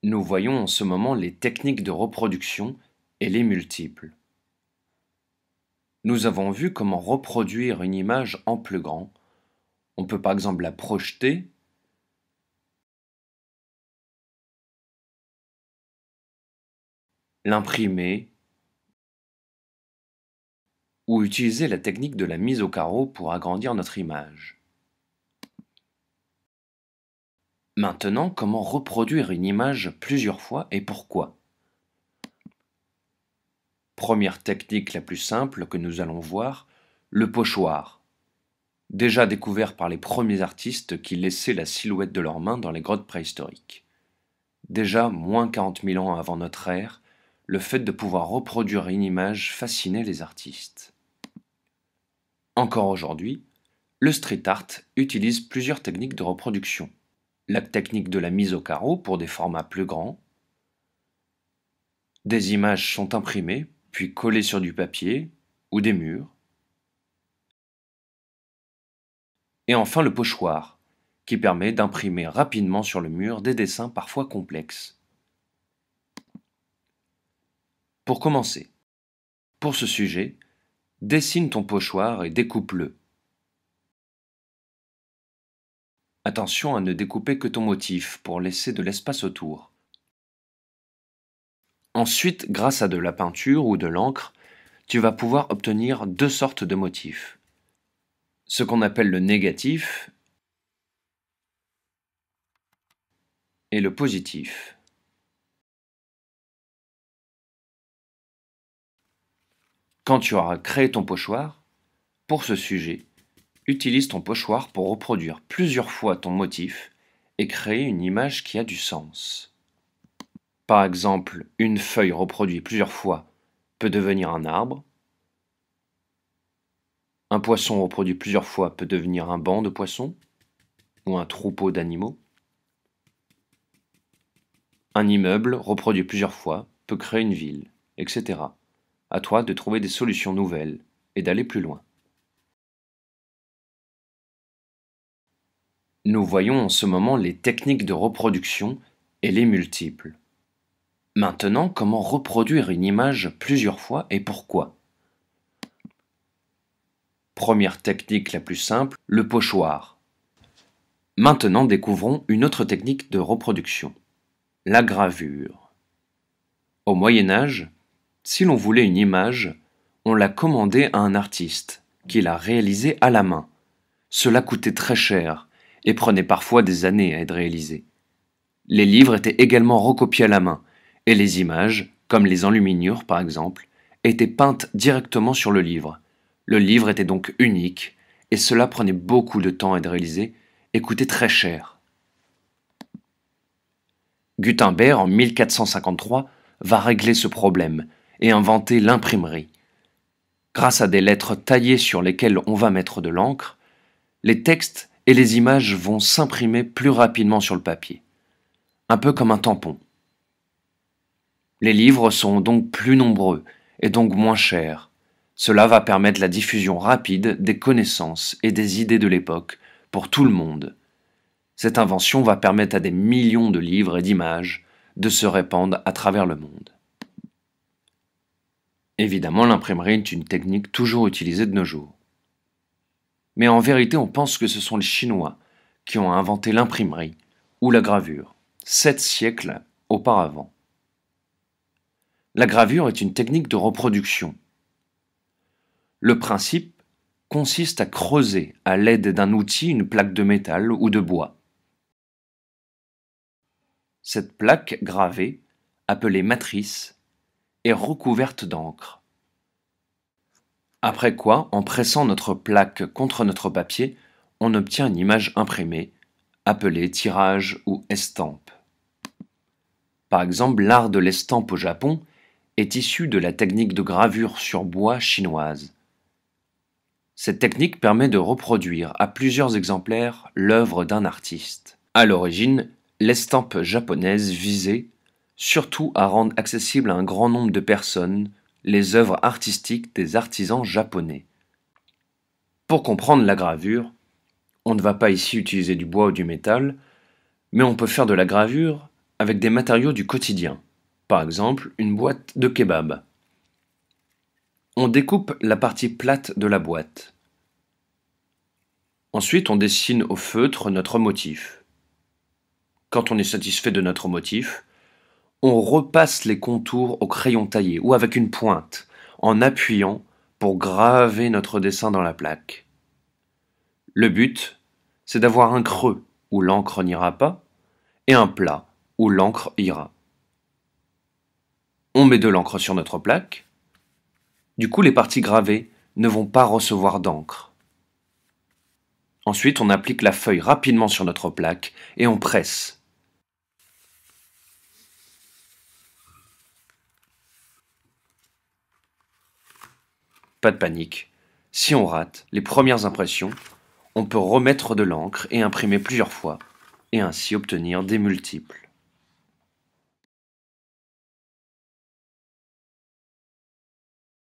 Nous voyons en ce moment les techniques de reproduction et les multiples. Nous avons vu comment reproduire une image en plus grand. On peut par exemple la projeter, l'imprimer ou utiliser la technique de la mise au carreau pour agrandir notre image. Maintenant, comment reproduire une image plusieurs fois et pourquoi? Première technique la plus simple que nous allons voir, le pochoir. Déjà découvert par les premiers artistes qui laissaient la silhouette de leurs mains dans les grottes préhistoriques. Déjà moins 40 000 ans avant notre ère, le fait de pouvoir reproduire une image fascinait les artistes. Encore aujourd'hui, le street art utilise plusieurs techniques de reproduction. La technique de la mise au carreau pour des formats plus grands. Des images sont imprimées, puis collées sur du papier ou des murs. Et enfin le pochoir, qui permet d'imprimer rapidement sur le mur des dessins parfois complexes. Pour commencer, pour ce sujet, dessine ton pochoir et découpe-le. Attention à ne découper que ton motif pour laisser de l'espace autour. Ensuite, grâce à de la peinture ou de l'encre, tu vas pouvoir obtenir deux sortes de motifs. Ce qu'on appelle le négatif et le positif. Quand tu auras créé ton pochoir, pour ce sujet, utilise ton pochoir pour reproduire plusieurs fois ton motif et créer une image qui a du sens. Par exemple, une feuille reproduite plusieurs fois peut devenir un arbre. Un poisson reproduit plusieurs fois peut devenir un banc de poissons ou un troupeau d'animaux. Un immeuble reproduit plusieurs fois peut créer une ville, etc. À toi de trouver des solutions nouvelles et d'aller plus loin. Nous voyons en ce moment les techniques de reproduction et les multiples. Maintenant, comment reproduire une image plusieurs fois et pourquoi? Première technique la plus simple, le pochoir. Maintenant, découvrons une autre technique de reproduction, la gravure. Au Moyen Âge, si l'on voulait une image, on la commandait à un artiste, qui la réalisait à la main. Cela coûtait très cher et prenait parfois des années à être réalisé. Les livres étaient également recopiés à la main, et les images, comme les enluminures par exemple, étaient peintes directement sur le livre. Le livre était donc unique, et cela prenait beaucoup de temps à être réalisé et coûtait très cher. Gutenberg, en 1453, va régler ce problème et inventer l'imprimerie. Grâce à des lettres taillées sur lesquelles on va mettre de l'encre, les textes et les images vont s'imprimer plus rapidement sur le papier, un peu comme un tampon. Les livres sont donc plus nombreux et donc moins chers. Cela va permettre la diffusion rapide des connaissances et des idées de l'époque pour tout le monde. Cette invention va permettre à des millions de livres et d'images de se répandre à travers le monde. Évidemment, l'imprimerie est une technique toujours utilisée de nos jours. Mais en vérité, on pense que ce sont les Chinois qui ont inventé l'imprimerie ou la gravure, 7 siècles auparavant. La gravure est une technique de reproduction. Le principe consiste à creuser à l'aide d'un outil une plaque de métal ou de bois. Cette plaque gravée, appelée matrice, est recouverte d'encre. Après quoi, en pressant notre plaque contre notre papier, on obtient une image imprimée, appelée tirage ou estampe. Par exemple, l'art de l'estampe au Japon est issu de la technique de gravure sur bois chinoise. Cette technique permet de reproduire à plusieurs exemplaires l'œuvre d'un artiste. À l'origine, l'estampe japonaise visait surtout à rendre accessible à un grand nombre de personnes les œuvres artistiques des artisans japonais. Pour comprendre la gravure, on ne va pas ici utiliser du bois ou du métal, mais on peut faire de la gravure avec des matériaux du quotidien, par exemple une boîte de kebab. On découpe la partie plate de la boîte. Ensuite, on dessine au feutre notre motif. Quand on est satisfait de notre motif, on repasse les contours au crayon taillé ou avec une pointe, en appuyant pour graver notre dessin dans la plaque. Le but, c'est d'avoir un creux où l'encre n'ira pas et un plat où l'encre ira. On met de l'encre sur notre plaque. Du coup, les parties gravées ne vont pas recevoir d'encre. Ensuite, on applique la feuille rapidement sur notre plaque et on presse. Pas de panique. Si on rate les premières impressions, on peut remettre de l'encre et imprimer plusieurs fois, et ainsi obtenir des multiples.